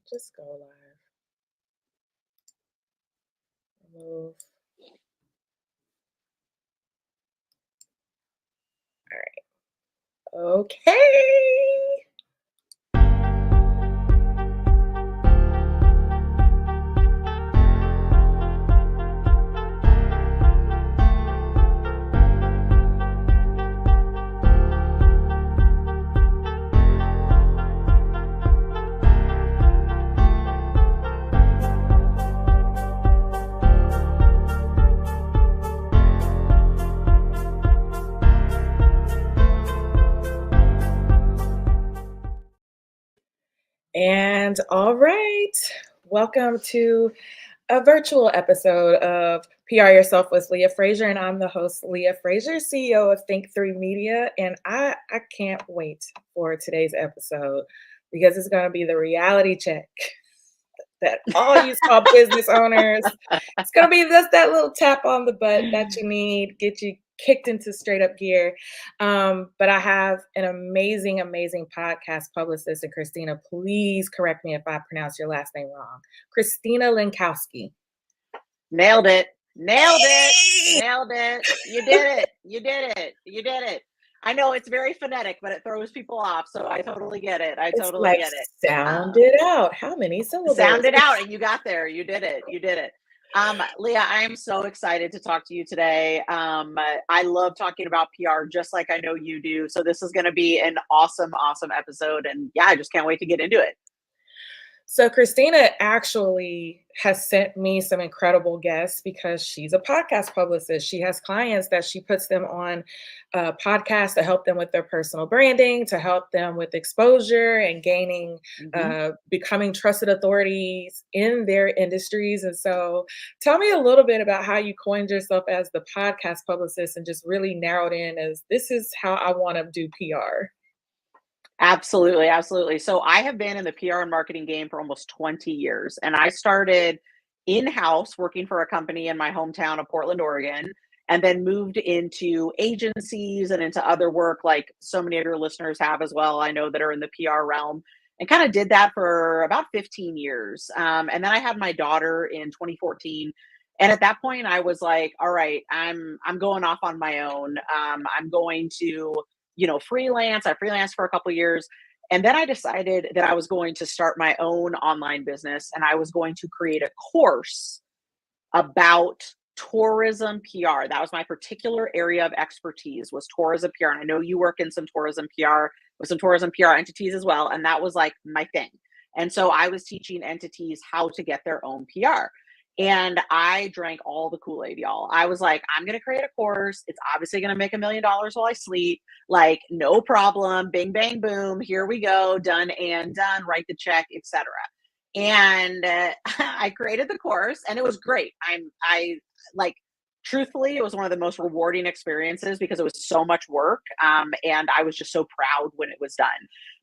Just go live. Remove. All right. Okay. And all right, welcome to a virtual episode of PR Yourself with Leah Frazier. And I'm the host, Leah Frazier, CEO of Think3 Media. And I can't wait for today's episode because it's going to be the reality check that all you small business owners, it's going to be just that little tap on the butt that you need, get you kicked into straight up gear. But I have an amazing, amazing podcast publicist. And Christina, please correct me if I pronounce your last name wrong. Christina Lenkowski. Nailed it. Nailed it. Nailed it. You did it. You did it. You did it. I know it's very phonetic, but it throws people off. So I totally get it. I totally get it. Sound it out. How many syllables? Sound it out, and you got there. You did it. You did it. Leah, I am so excited to talk to you today. I love talking about PR just like I know you do. So this is going to be an awesome, awesome episode. And yeah, I just can't wait to get into it. So Christina actually has sent me some incredible guests because she's a podcast publicist. She has clients that she puts them on podcasts to help them with their personal branding, to help them with exposure and gaining, becoming trusted authorities in their industries. And so tell me a little bit about how you coined yourself as the podcast publicist and just really narrowed in as this is how I want to do PR. Absolutely. Absolutely. So I have been in the PR and marketing game for almost 20 years. And I started in-house working for a company in my hometown of Portland, Oregon, and then moved into agencies and into other work like so many of your listeners have as well. I know that are in the PR realm, and kind of did that for about 15 years. And then I had my daughter in 2014. And at that point I was like, all right, I'm going off on my own. I'm going to freelance. I freelanced for a couple of years. And then I decided that I was going to start my own online business, and I was going to create a course about tourism PR. That was my particular area of expertise, was tourism PR. And I know you work in some tourism PR with some tourism PR entities as well. And that was like my thing. And so I was teaching entities how to get their own PR. And I drank all the Kool-Aid, y'all. I was like, I'm going to create a course. It's obviously going to make $1 million while I sleep. Like, no problem. Bing, bang, boom. Here we go. Done and done. Write the check, etc. And I created the course, and it was great. Truthfully, it was one of the most rewarding experiences because it was so much work. And I was just so proud when it was done.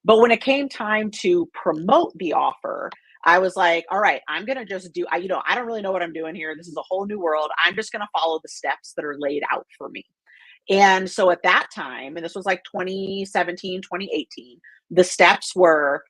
But when it came time to promote the offer, I was like, all right, I'm going to just I don't really know what I'm doing here. This is a whole new world. I'm just going to follow the steps that are laid out for me. And so at that time, and this was like 2017, 2018, the steps were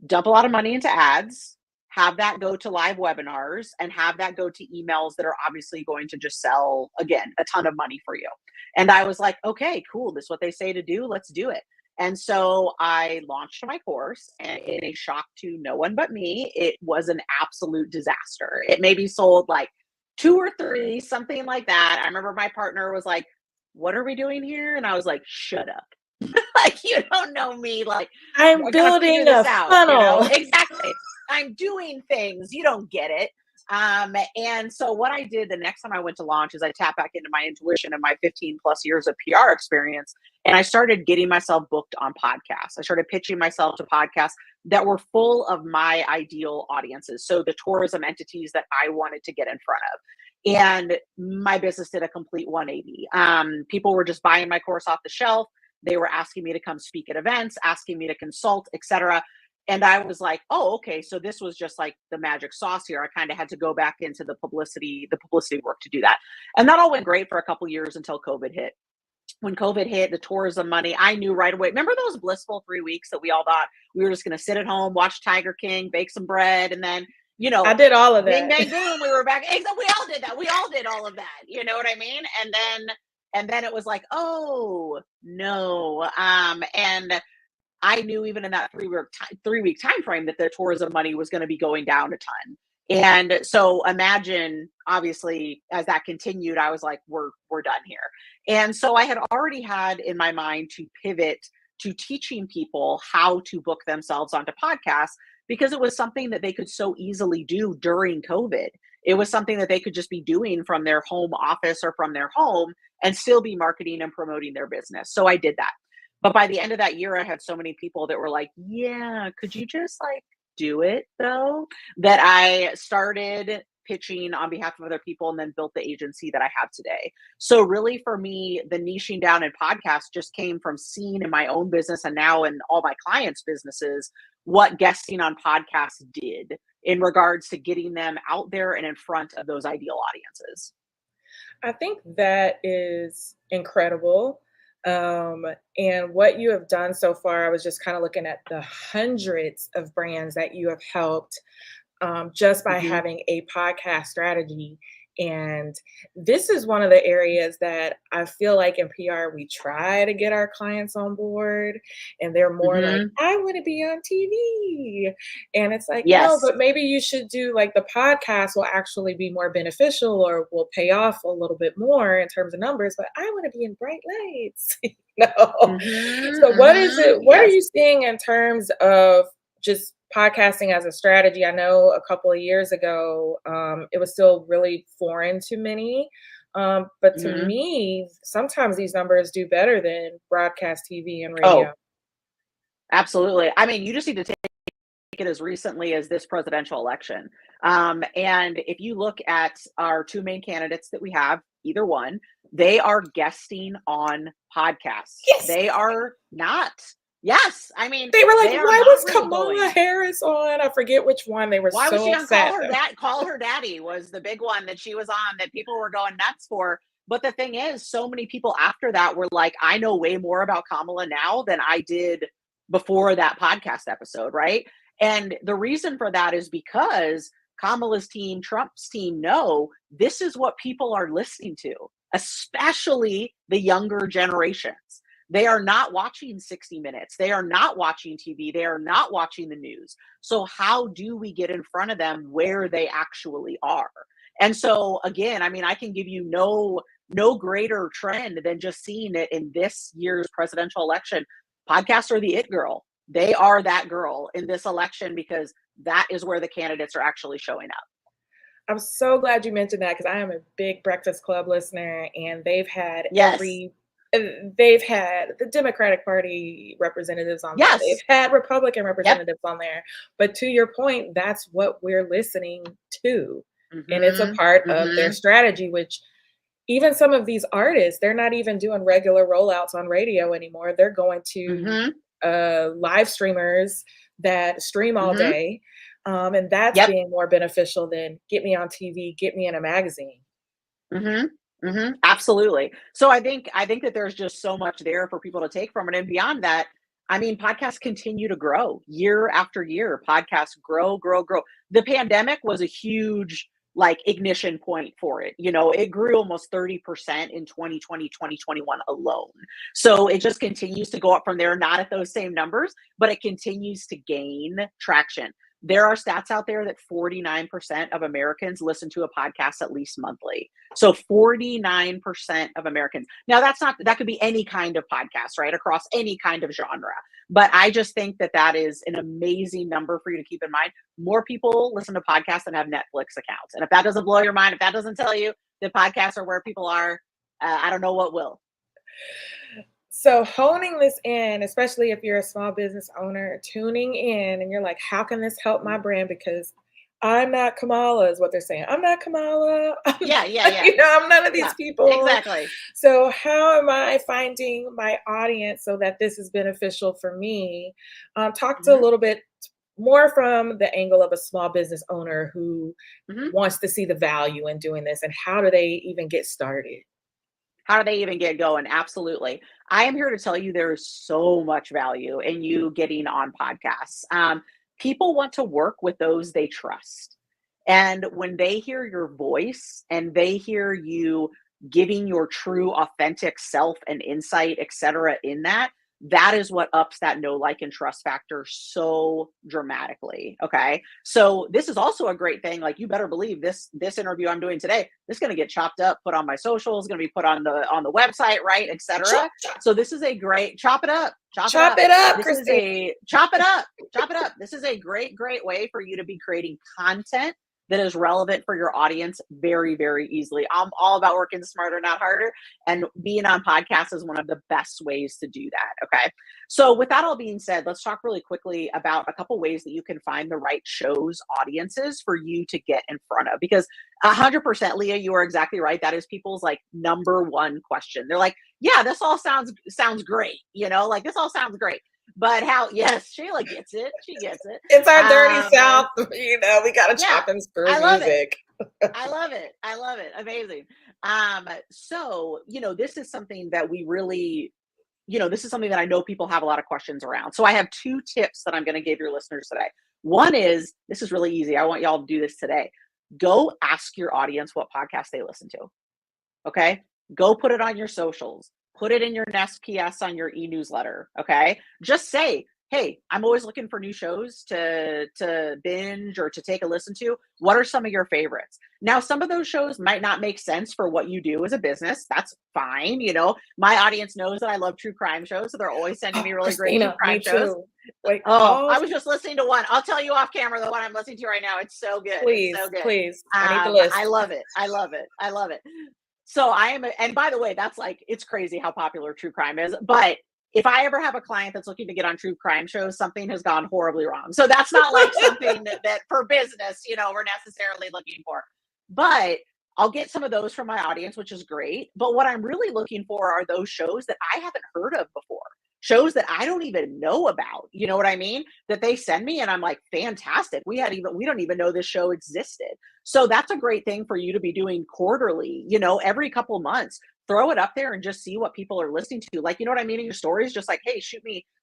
dump a lot of money into ads, have that go to live webinars, and have that go to emails that are obviously going to just sell, again, a ton of money for you. And I was like, okay, cool. This is what they say to do. Let's do it. And so I launched my course, and in a shock to no one but me, it was an absolute disaster. It maybe sold like 2 or 3, something like that. I remember my partner was like, what are we doing here? And I was like, shut up. Like, you don't know me. Like, I'm building a funnel. Exactly. I'm doing things. You don't get it. And so what I did the next time I went to launch is I tapped back into my intuition and my 15 plus years of PR experience. And I started getting myself booked on podcasts. I started pitching myself to podcasts that were full of my ideal audiences. So the tourism entities that I wanted to get in front of. And my business did a complete 180. People were just buying my course off the shelf. They were asking me to come speak at events, asking me to consult, etc. And I was like, oh, okay. So this was just like the magic sauce here. I kind of had to go back into the publicity work to do that. And that all went great for a couple of years until COVID hit. when COVID hit, the tourism money, I knew right away. Remember those blissful 3 weeks that we all thought we were just going to sit at home, watch Tiger King, bake some bread, and then, I did all of bing, that. bang, boom, we were back. We all did that. We all did all of that. You know what I mean? And then it was like, oh no. And I knew even in that 3 week time frame that the tourism money was going to be going down a ton. And so imagine, obviously, as that continued, I was like, we're done here. And so I had already had in my mind to pivot to teaching people how to book themselves onto podcasts, because it was something that they could so easily do during COVID. It was something that they could just be doing from their home office or from their home and still be marketing and promoting their business. So I did that. But by the end of that year, I had so many people that were like, yeah, could you just like do it though? That I started pitching on behalf of other people and then built the agency that I have today. So really for me, the niching down in podcasts just came from seeing in my own business and now in all my clients' businesses what guesting on podcasts did in regards to getting them out there and in front of those ideal audiences. I think that is incredible. And what you have done so far, I was just kind of looking at the hundreds of brands that you have helped just by Mm-hmm. having a podcast strategy. And this is one of the areas that I feel like in PR, we try to get our clients on board, and they're more like, Mm-hmm. I want to be on TV. And it's like, no, Yes. but maybe you should do like the podcast will actually be more beneficial or will pay off a little bit more in terms of numbers, but I want to be in bright lights. No. Mm-hmm. So what is Mm-hmm. it? What are Yes. you seeing in terms of just podcasting as a strategy? I know a couple of years ago, it was still really foreign to many. But to Mm-hmm. me, sometimes these numbers do better than broadcast TV and Oh, radio. absolutely. I mean, you just need to take it as recently as this presidential election. And if you look at our two main candidates that we have, either one, they are guesting on podcasts. Yes. They are not. Yes. I mean, They were like, they are why not was really Kamala going. Harris on? I forget which one. They were Why was so she on upset. Call Her Daddy was the big one that she was on that people were going nuts for. But the thing is, so many people after that were like, I know way more about Kamala now than I did before that podcast episode, right? And the reason for that is because Kamala's team, Trump's team know this is what people are listening to, especially the younger generations. They are not watching 60 Minutes. They are not watching TV. They are not watching the news. So how do we get in front of them where they actually are? And so again, I mean, I can give you no greater trend than just seeing it in this year's presidential election. Podcasts are the it girl. They are that girl in this election because that is where the candidates are actually showing up. I'm so glad you mentioned that because I am a big Breakfast Club listener, and Yes. they've had the Democratic Party representatives on there. They've Yes. had Republican Yep. representatives on there. But to your point, that's what we're listening to. And it's a Mm-hmm. part of their Mm-hmm. strategy, which even some of these artists, they're not even doing regular rollouts on radio anymore. They're going to Mm-hmm. live streamers that stream all Mm-hmm. day. And that's Yep. being more beneficial than get me on TV, get me in a magazine. Mm-hmm. Mm-hmm. Absolutely. So I think that there's just so much there for people to take from it. And beyond that, I mean, podcasts continue to grow year after year. Podcasts grow, grow, grow. The pandemic was a huge like ignition point for it. You know, it grew almost 30% in 2020, 2021 alone. So it just continues to go up from there, not at those same numbers, but it continues to gain traction. There are stats out there that 49% of Americans listen to a podcast at least monthly. So 49% of Americans. Now that could be any kind of podcast, right? Across any kind of genre. But I just think that that is an amazing number for you to keep in mind. More people listen to podcasts than have Netflix accounts. And if that doesn't blow your mind, if that doesn't tell you that podcasts are where people are, I don't know what will. So honing this in, especially if you're a small business owner, tuning in and you're like, how can this help my brand? Because I'm not Kamala, is what they're saying. I'm not Kamala. Yeah, yeah, yeah. I'm none of these Yeah, people. exactly. So how am I finding my audience so that this is beneficial for me? Talk to a Mm-hmm. little bit more from the angle of a small business owner who Mm-hmm. wants to see the value in doing this, and how do they even get started? How do they even get going? Absolutely. I am here to tell you there is so much value in you getting on podcasts. People want to work with those they trust. And when they hear your voice and they hear you giving your true, authentic self and insight, et cetera, in that, that is what ups that know, like, and trust factor so dramatically. Okay. So this is also a great thing. Like, you better believe this interview I'm doing today, this is going to get chopped up, put on my socials, going to be put on the website, right, et cetera. So this is a great chop it up. Chop it up, This Christine. is a chop it up. Chop it up. This is a great way for you to be creating content that is relevant for your audience very, very easily. I'm all about working smarter, not harder. And being on podcasts is one of the best ways to do that. Okay. So with that all being said, let's talk really quickly about a couple ways that you can find the right shows, audiences for you to get in front of, because 100%, Leah, you are exactly right. That is people's like number one question. They're like, yeah, this all sounds great. Like, this all sounds great. But how? Yes, Sheila gets it. She gets it. It's our dirty South. We got to chop and screw music. I love it. Amazing. So, this is something that we really, this is something that I know people have a lot of questions around. So I have 2 tips that I'm going to give your listeners today. One is, this is really easy. I want y'all to do this today. Go ask your audience what podcast they listen to. Okay. Go put it on your socials. Put it in your Nest PS on your e-newsletter. Okay. Just say, hey, I'm always looking for new shows to binge or to take a listen to. What are some of your favorites? Now, some of those shows might not make sense for what you do as a business. That's fine. My audience knows that I love true crime shows, so they're always sending me really great true crime shows. Like, I was just listening to one. I'll tell you off camera the one I'm listening to right now. It's so good. Please, it's so good. Please. I need the list. I love it. So and by the way, that's like, it's crazy how popular true crime is. But if I ever have a client that's looking to get on true crime shows, something has gone horribly wrong. So that's not like something that for business, we're necessarily looking for. But I'll get some of those from my audience, which is great. But what I'm really looking for are those shows that I haven't heard of before. Shows that I don't even know about, you know what I mean? That they send me and I'm like, fantastic. We don't even know this show existed. So that's a great thing for you to be doing quarterly, every couple months. Throw it up there and just see what people are listening to. Like, you know what I mean? In your stories, just like, hey,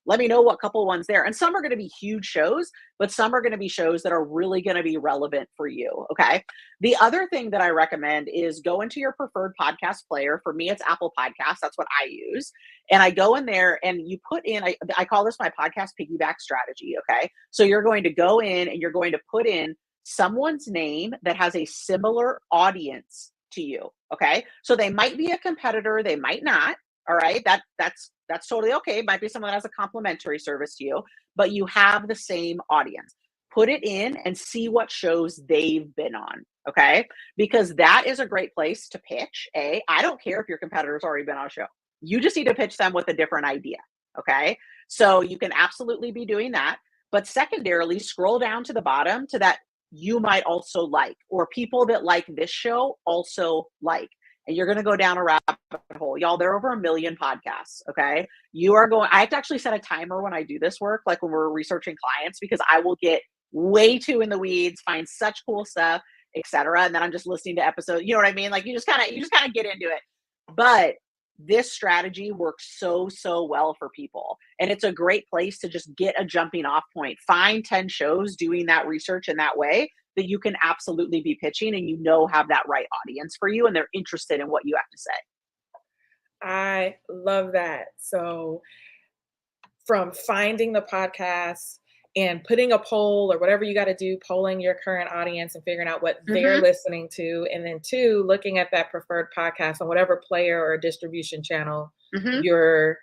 let me know what couple ones there. And some are going to be huge shows, but some are going to be shows that are really going to be relevant for you. Okay. The other thing that I recommend is go into your preferred podcast player. For me, it's Apple Podcasts. That's what I use. And I go in there and you put in, I call this my podcast piggyback strategy. Okay. So you're going to go in and you're going to put in someone's name that has a similar audience to you. Okay. So they might be a competitor. They might not. All right. That's totally okay. It might be someone that has a complimentary service to you, but you have the same audience. Put it in and see what shows they've been on. Okay. Because that is a great place to pitch. I don't care if your competitor's already been on a show. You just need to pitch them with a different idea. Okay. So you can absolutely be doing that. But secondarily, scroll down to the bottom to that you might also like, or people that like this show also like. And you're going to go down a rabbit hole. Y'all, there are over 1 million podcasts. Okay. I have to actually set a timer when I do this work, like when we're researching clients, because I will get way too in the weeds, find such cool stuff, etc. And then I'm just listening to episodes. You know what I mean? Like you just kind of get into it. But this strategy works so well for people. And it's a great place to just get a jumping off point. Find 10 shows doing that research in that way that you can absolutely be pitching and have that right audience for you and they're interested in what you have to say. I love that. So from finding the podcast and putting a poll or whatever you got to do, polling your current audience and figuring out what they're listening to. And then 2, looking at that preferred podcast on whatever player or distribution channel you're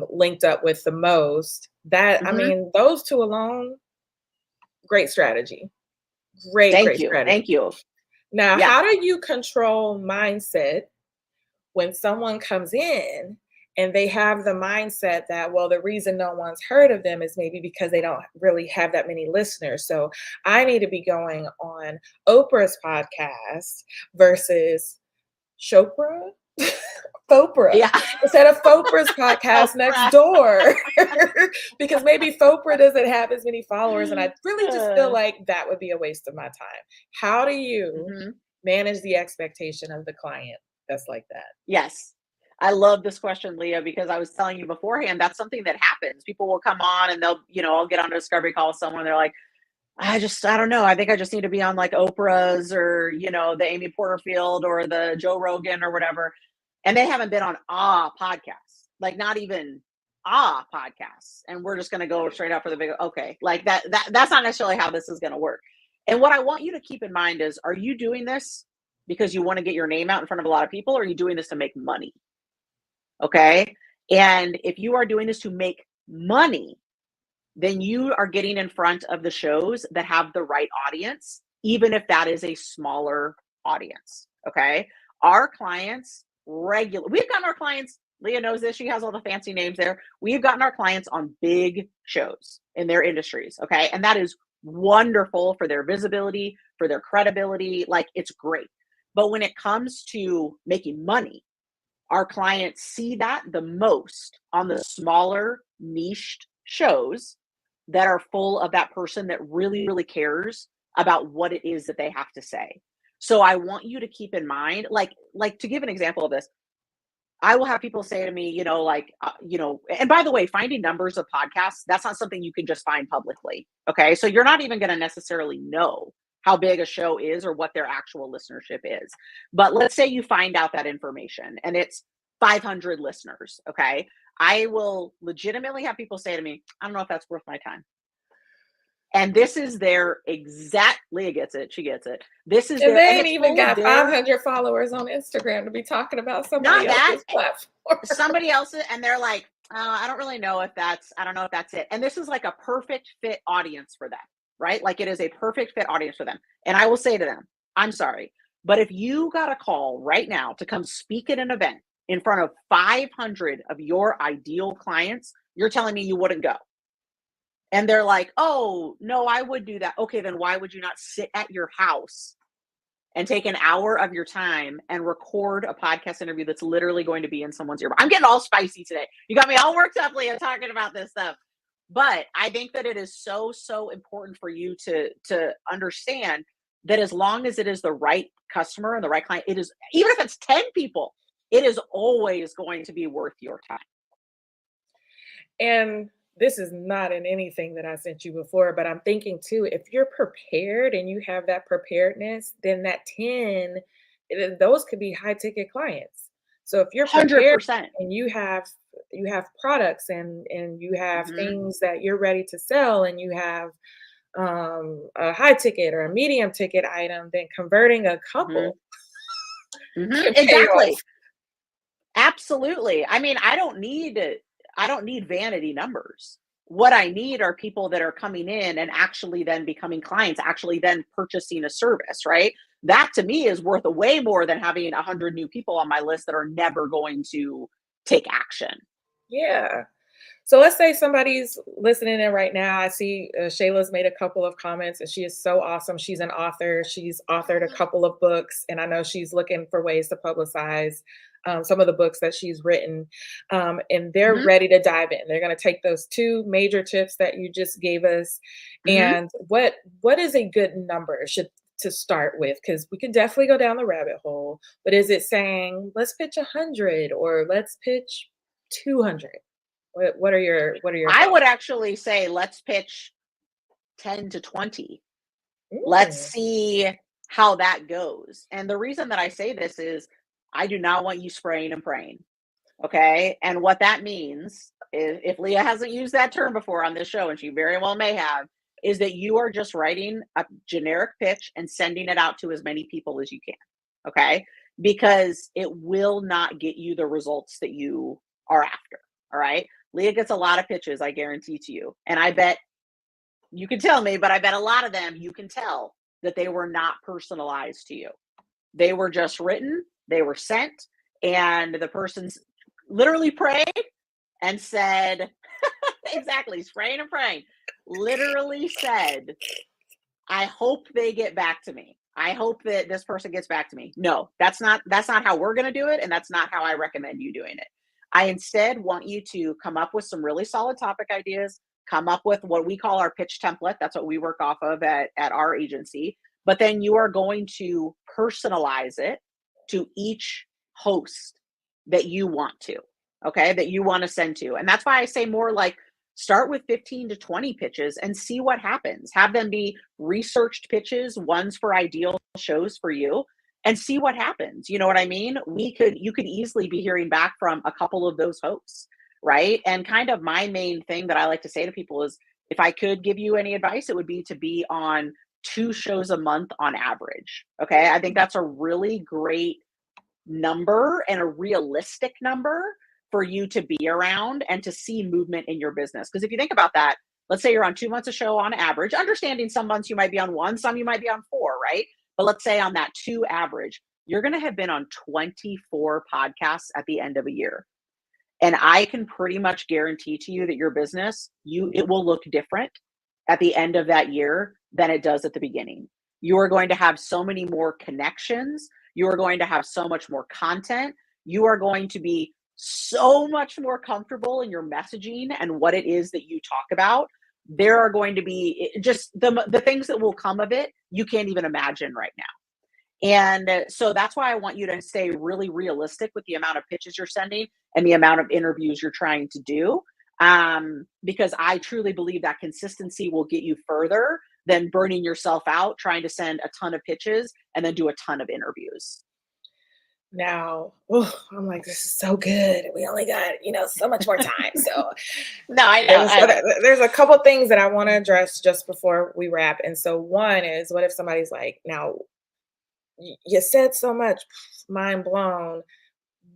linked up with the most. I mean, those 2 alone, great strategy. Great strategy. Thank you. Now, how do you control mindset when someone comes in and they have the mindset that, well, the reason no one's heard of them is maybe because they don't really have that many listeners. So I need to be going on Oprah's podcast versus Chopra? Fopra. Yeah. Instead of Fopra's podcast next door. Because maybe Fopra doesn't have as many followers. And I really just feel like that would be a waste of my time. How do you manage the expectation of the client? that's like that? Yes. I love this question, Leah, because I was telling you beforehand, that's something that happens. People will come on and they'll, I'll get on a discovery call with someone. And they're like, I don't know. I think I just need to be on like Oprah's or, the Amy Porterfield or the Joe Rogan or whatever. And they haven't been on podcast, like not even podcasts. And we're just going to go straight up for the big, okay, like that's not necessarily how this is going to work. And what I want you to keep in mind is, are you doing this because you want to get your name out in front of a lot of people, or are you doing this to make money? Okay. And if you are doing this to make money, then you are getting in front of the shows that have the right audience, even if that is a smaller audience. Okay. Our clients we've gotten our clients, Leah knows this, she has all the fancy names there. We've gotten our clients on big shows in their industries. Okay. And that is wonderful for their visibility, for their credibility. Like, it's great. But when it comes to making money, our clients see that the most on the smaller niched shows that are full of that person that really, really cares about what it is that they have to say. So I want you to keep in mind, like to give an example of this, I will have people say to me, and by the way, finding numbers of podcasts, that's not something you can just find publicly. Okay. So you're not even going to necessarily know how big a show is or what their actual listenership is. But let's say you find out that information and it's 500 listeners. Okay. I will legitimately have people say to me, I don't know if that's worth my time. And this is their exact, Leah gets it. She gets it. This is and their, they and ain't it's even got their, 500 followers on Instagram to be talking about somebody else's platform. Somebody else's, and they're like, I don't know if that's it. And this is like a perfect fit audience for them, right? Like, it is a perfect fit audience for them. And I will say to them, I'm sorry, but if you got a call right now to come speak at an event in front of 500 of your ideal clients, you're telling me you wouldn't go. And they're like, oh, no, I would do that. Okay, then why would you not sit at your house and take an hour of your time and record a podcast interview that's literally going to be in someone's ear? I'm getting all spicy today. You got me all worked up, Leah, talking about this stuff. But I think that it is so, so important for you to understand that as long as it is the right customer and the right client, it is, even if it's 10 people, it is always going to be worth your time. And this is not in anything that I sent you before, but I'm thinking too, if you're prepared and you have that preparedness, then that 10, those could be high ticket clients. So if you're prepared 100%. and you have products and you have things that you're ready to sell, and you have a high ticket or a medium ticket item, then converting a couple. Exactly. Absolutely. I mean, I don't need vanity numbers. What I need are people that are coming in and actually then becoming clients, actually then purchasing a service, right? That to me is worth way more than having 100 new people on my list that are never going to take action. Yeah. So let's say somebody's listening in right now. I see Shayla's made a couple of comments, and she is so awesome. She's an author. She's authored a couple of books, and I know she's looking for ways to publicize some of the books that she's written. And they're ready to dive in. They're going to take those 2 major tips that you just gave us. And what is a good number to start with? Because we can definitely go down the rabbit hole. But is it saying, let's pitch 100 or let's pitch 200? What are your I thoughts? would actually say let's pitch 10 to 20. Let's see how that goes. And the reason that I say this is I do not want you spraying and praying. Okay. And what that means is, if Leah hasn't used that term before on this show, and she very well may have, is that you are just writing a generic pitch and sending it out to as many people as you can. Okay. Because it will not get you the results that you are after. All right. Leah gets a lot of pitches, I guarantee to you. And I bet you can tell me, but I bet a lot of them, you can tell that they were not personalized to you. They were just written, they were sent, and the person's literally prayed and said, exactly, spraying and praying, literally said, I hope they get back to me. I hope that this person gets back to me. No, that's not how we're going to do it. And that's not how I recommend you doing it. I instead want you to come up with some really solid topic ideas, come up with what we call our pitch template. That's what we work off of at our agency. But then you are going to personalize it to each host that you want to, okay, that you want to send to. And that's why I say more like start with 15 to 20 pitches and see what happens. Have them be researched pitches, ones for ideal shows for you, and see what happens. You know what I mean? You could easily be hearing back from a couple of those hosts, right? And kind of my main thing that I like to say to people is if I could give you any advice, it would be to be on 2 shows a month on average. Okay. I think that's a really great number and a realistic number for you to be around and to see movement in your business. Because if you think about that, let's say you're on 2 months a show on average, understanding some months you might be on 1, some you might be on 4, right? But let's say on that 2 average, you're going to have been on 24 podcasts at the end of a year. And I can pretty much guarantee to you that your business, it will look different at the end of that year than it does at the beginning. You are going to have so many more connections. You are going to have so much more content. You are going to be so much more comfortable in your messaging and what it is that you talk about. There are going to be just the things that will come of it you can't even imagine right now. And so that's why I want you to stay really realistic with the amount of pitches you're sending and the amount of interviews you're trying to do. Because I truly believe that consistency will get you further than burning yourself out trying to send a ton of pitches and then do a ton of interviews. Now, I'm like, this is so good. We only got, so much more time. So No, I know. there's a couple things that I want to address just before we wrap. And so one is, what if somebody's like, now you said so much, mind blown.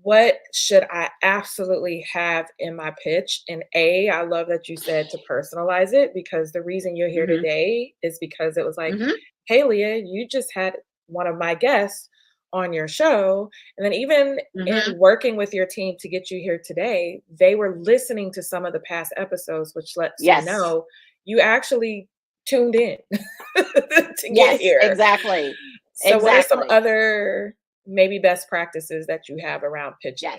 What should I absolutely have in my pitch? And I love that you said to personalize it, because the reason you're here today is because it was like, hey, Leah, you just had one of my guests on your show. And then even in working with your team to get you here today, they were listening to some of the past episodes, which lets you know you actually tuned in to get here. Exactly. So what are some other maybe best practices that you have around pitching?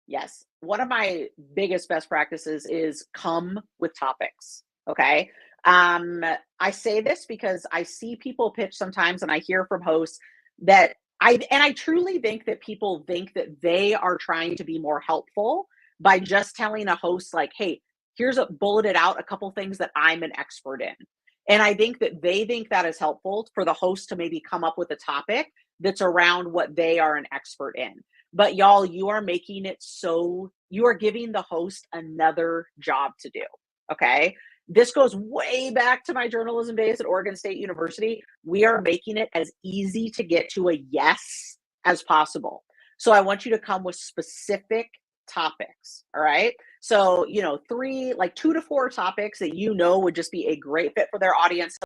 Yes. One of my biggest best practices is come with topics. Okay. I say this because I see people pitch sometimes and I hear from hosts that I truly think that people think that they are trying to be more helpful by just telling a host like, hey, here's bulleted out a couple things that I'm an expert in. And I think that they think that is helpful for the host to maybe come up with a topic that's around what they are an expert in. But y'all, you are making it so you are giving the host another job to do. Okay. This goes way back to my journalism days at Oregon State University. We are making it as easy to get to a yes as possible. So I want you to come with specific topics. All right. So, 2 to 4 topics that would just be a great fit for their audience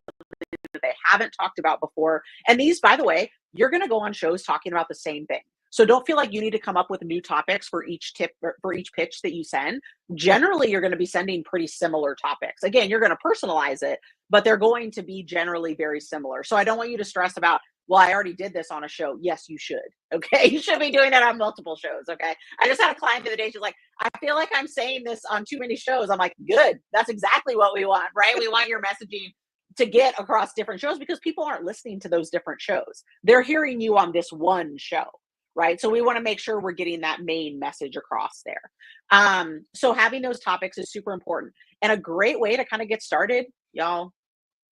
that they haven't talked about before. And these, by the way, you're going to go on shows talking about the same thing. So don't feel like you need to come up with new topics for each tip or for each pitch that you send. Generally, you're going to be sending pretty similar topics. Again, you're going to personalize it, but they're going to be generally very similar. So I don't want you to stress about, well, I already did this on a show. Yes, you should. Okay. You should be doing that on multiple shows. Okay. I just had a client the other day. She's like, I feel like I'm saying this on too many shows. I'm like, good. That's exactly what we want, right? We want your messaging to get across different shows because people aren't listening to those different shows. They're hearing you on this one show, right? So we want to make sure we're getting that main message across there. So having those topics is super important. And a great way to kind of get started, y'all,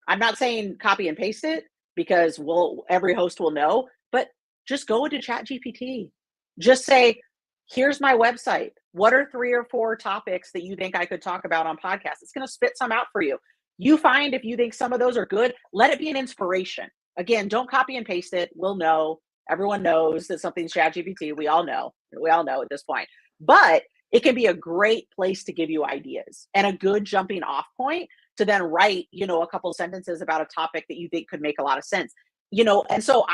I'm not saying copy and paste it because every host will know, but just go into ChatGPT. Just say, here's my website. What are 3 or 4 topics that you think I could talk about on podcasts? It's going to spit some out for you. You find if you think some of those are good, let it be an inspiration. Again, don't copy and paste it. We'll know. Everyone knows that something's ChatGPT. We all know. We all know at this point. But it can be a great place to give you ideas and a good jumping off point to then write, a couple sentences about a topic that you think could make a lot of sense. And so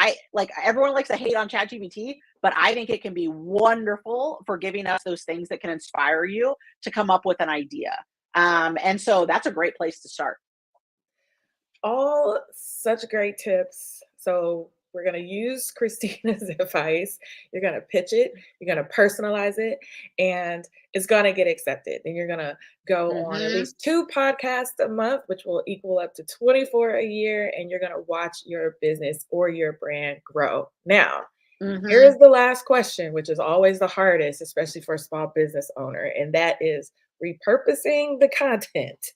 everyone likes to hate on ChatGPT, but I think it can be wonderful for giving us those things that can inspire you to come up with an idea. And so that's a great place to start. All such great tips. So we're going to use Christina's advice. You're going to pitch it. You're going to personalize it, and it's going to get accepted. And you're going to go on at least 2 podcasts a month, which will equal up to 24 a year. And you're going to watch your business or your brand grow. Now, Here Mm-hmm. is the last question, which is always the hardest, especially for a small business owner, and that is repurposing the content.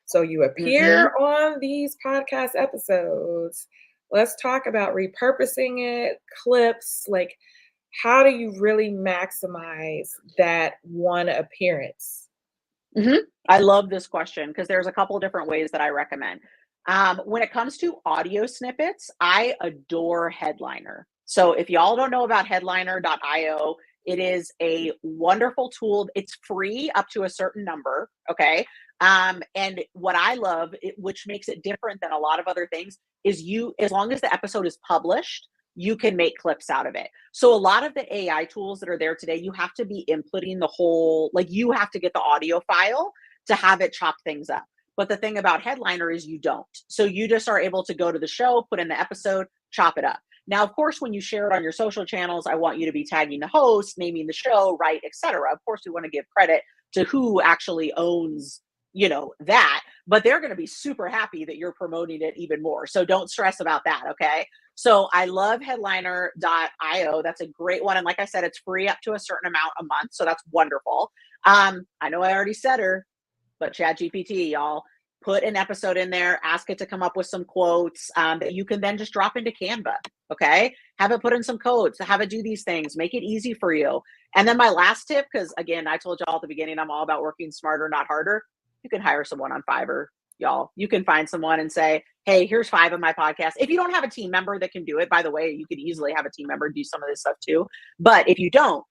So you Mm-hmm. appear on these podcast episodes. Let's talk about repurposing it, clips, like how do you really maximize that one appearance? Hmm. I love this question because there's a couple different ways that I recommend. When it comes to audio snippets, I adore Headliner. So if y'all don't know about headliner.io, it is a wonderful tool. It's free up to a certain number. Okay. And what I love, which makes it different than a lot of other things, is as long as the episode is published, you can make clips out of it. So a lot of the AI tools that are there today, you have to be inputting the whole, like you have to get the audio file to have it chop things up. But the thing about Headliner is you don't. So you just are able to go to the show, put in the episode, chop it up. Now, of course, when you share it on your social channels, I want you to be tagging the host, naming the show, right, etc. Of course, we want to give credit to who actually owns, that, but they're going to be super happy that you're promoting it even more. So don't stress about that, okay? So I love headliner.io. That's a great one. And like I said, it's free up to a certain amount a month. So that's wonderful. I know I already said her, but ChatGPT, y'all, put an episode in there, ask it to come up with some quotes that you can then just drop into Canva. Okay. Have it put in some codes, have it do these things, make it easy for you. And then my last tip, because again, I told y'all at the beginning, I'm all about working smarter, not harder. You can hire someone on Fiverr, y'all. You can find someone and say, hey, here's 5 of my podcasts. If you don't have a team member that can do it, by the way, you could easily have a team member do some of this stuff too. But if you don't,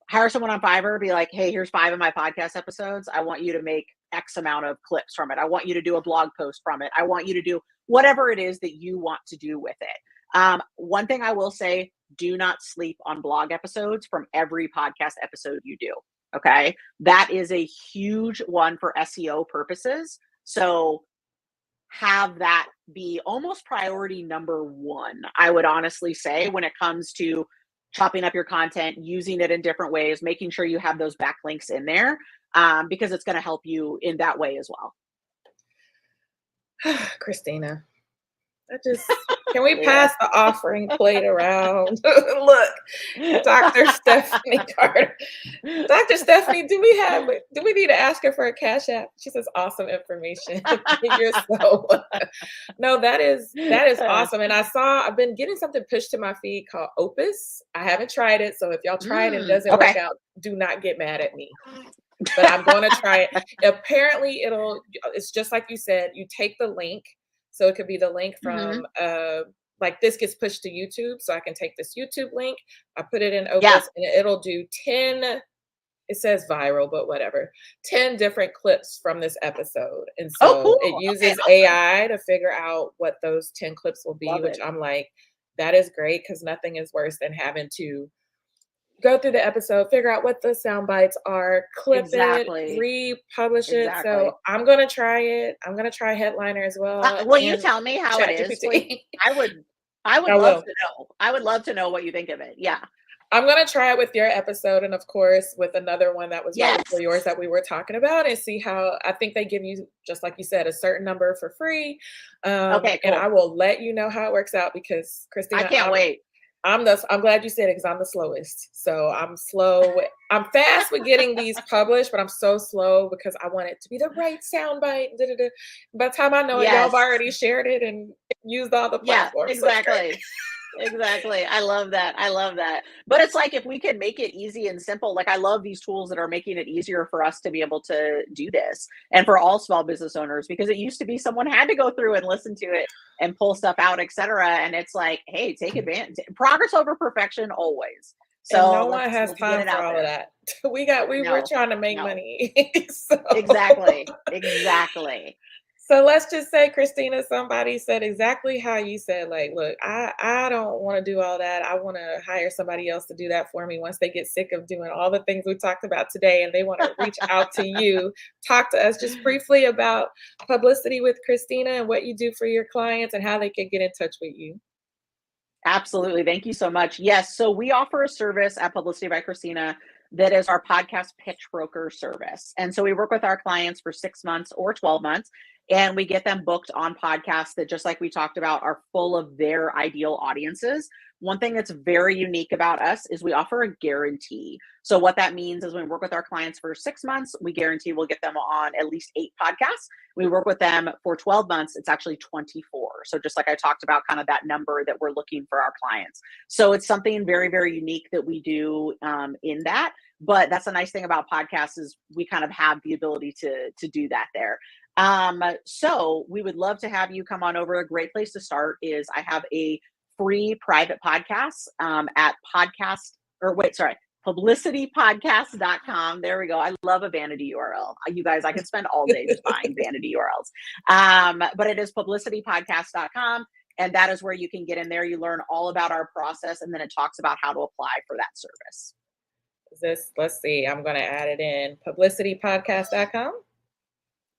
hire someone on Fiverr, be like, hey, here's 5 of my podcast episodes. I want you to make X amount of clips from it. I want you to do a blog post from it. I want you to do whatever it is that you want to do with it. One thing I will say, do not sleep on blog episodes from every podcast episode you do. Okay. That is a huge one for SEO purposes. So have that be almost priority number 1, I would honestly say, when it comes to chopping up your content, using it in different ways, making sure you have those backlinks in there, because it's going to help you in that way as well. Christina, can we Yeah. pass the offering plate around? Look, Dr. Stephanie Carter. Dr. Stephanie, do we need to ask her for a cash app? She says awesome information. You're so no, that is awesome. And I've been getting something pushed to my feed called Opus. I haven't tried it. So if y'all try it and it doesn't work Okay. out, do not get mad at me. But I'm going to try it. Apparently it's just like you said, you take the link. So it could be the link from like this gets pushed to YouTube. So I can take this YouTube link, I put it in Opus, Yeah. and it'll do 10, it says viral, but whatever, 10 different clips from this episode. And so Cool. it uses Okay, awesome. AI to figure out what those 10 clips will be, Love which it. I'm like, that is great because nothing is worse than having to go through the episode, figure out what the sound bites are, clip it, Exactly. republish it. So Exactly. I'm gonna try it. I'm gonna try Headliner as well Will you and tell me how it is, please? ChatGPT. I would I would I love will. to know. I would love to know what you think of it. Yeah. I'm gonna try it with your episode and of course with another one that was right Yes. before yours that we were talking about and see how I think they give you, just like you said, a certain number for free. Okay, And I cool. will let you know how it works out because I Christina, can't wait. I'm glad you said it because I'm the slowest. So I'm slow. I'm fast with getting these published, but I'm so slow because I want it to be the right soundbite. Da, da, da. By the time I know it, y'all have Yes. already shared it and used all the Yeah, platforms. So it's great. exactly. Exactly. I love that. I love that. But it's like if we can make it easy and simple, like I love these tools that are making it easier for us to be able to do this and for all small business owners, because it used to be someone had to go through and listen to it and pull stuff out, etc. And it's like, hey, take advantage. Progress over perfection always. And So no one has let's get time it for out all of there. that. We're No, trying to make no. money. So Exactly. Exactly. so let's just say, Christina, somebody said exactly how you said, like, look, I don't want to do all that. I want to hire somebody else to do that for me once they get sick of doing all the things we talked about today and they want to reach out to you. Talk to us just briefly about publicity with Christina and what you do for your clients and how they can get in touch with you. Absolutely. Thank you so much. Yes. So we offer a service at Publicity by Christina that is our podcast pitch broker service. And so we work with our clients for 6 months or 12 months. and we get them booked on podcasts that, just like we talked about, are full of their ideal audiences. One thing that's very unique about us is we offer a guarantee. So what that means is when we work with our clients for 6 months, we guarantee we'll get them on at least 8 podcasts. We work with them for 12 months, it's actually 24. So just like I talked about, kind of that number that we're looking for our clients. So it's something very, very unique that we do in that. But that's the nice thing about podcasts is we kind of have the ability to do that there. So we would love to have you come on over. A great place to start is I have a free private podcast at publicitypodcast.com. There we go. I love a vanity URL. You guys, I could spend all day just buying vanity URLs. But it is publicitypodcast.com. And that is where you can get in there. You learn all about our process, and then it talks about how to apply for that service. Let's see, I'm going to add it in, publicitypodcast.com.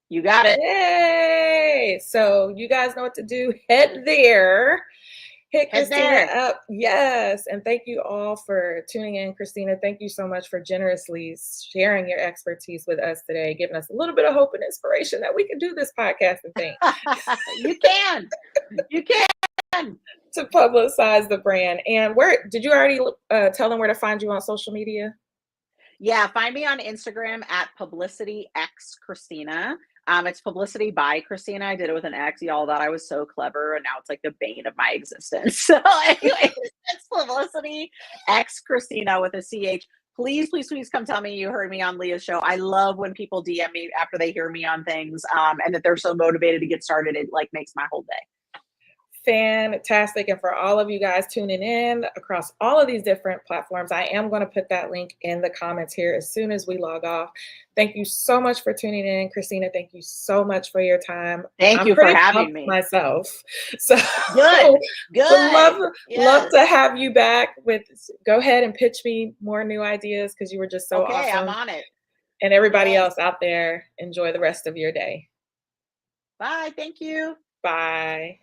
You got it. Yay! So you guys know what to do. Head there. Hit Christina up. Yes. And thank you all for tuning in. Christina, thank you so much for generously sharing your expertise with us today, giving us a little bit of hope and inspiration that we can do this podcast and thing. You can. You can. To publicize the brand. And where did you already tell them where to find you on social media? Yeah, find me on Instagram at publicityxchristina. It's publicity by Christina. I did it with an X. Y'all thought I was so clever, and now it's like the bane of my existence. So anyway, it's publicity X Christina with a CH. Please, please, please come tell me you heard me on Leah's show. I love when people DM me after they hear me on things, and that they're so motivated to get started. It like makes my whole day. Fantastic. And for all of you guys tuning in across all of these different platforms, I am going to put that link in the comments here as soon as we log off. Thank you so much for tuning in. Christina, thank you so much for your time. Thank you for having me. Myself. So good. Love to have you back go ahead and pitch me more new ideas, because you were just so awesome. I'm on it. And everybody else out there, enjoy the rest of your day. Bye. Thank you. Bye.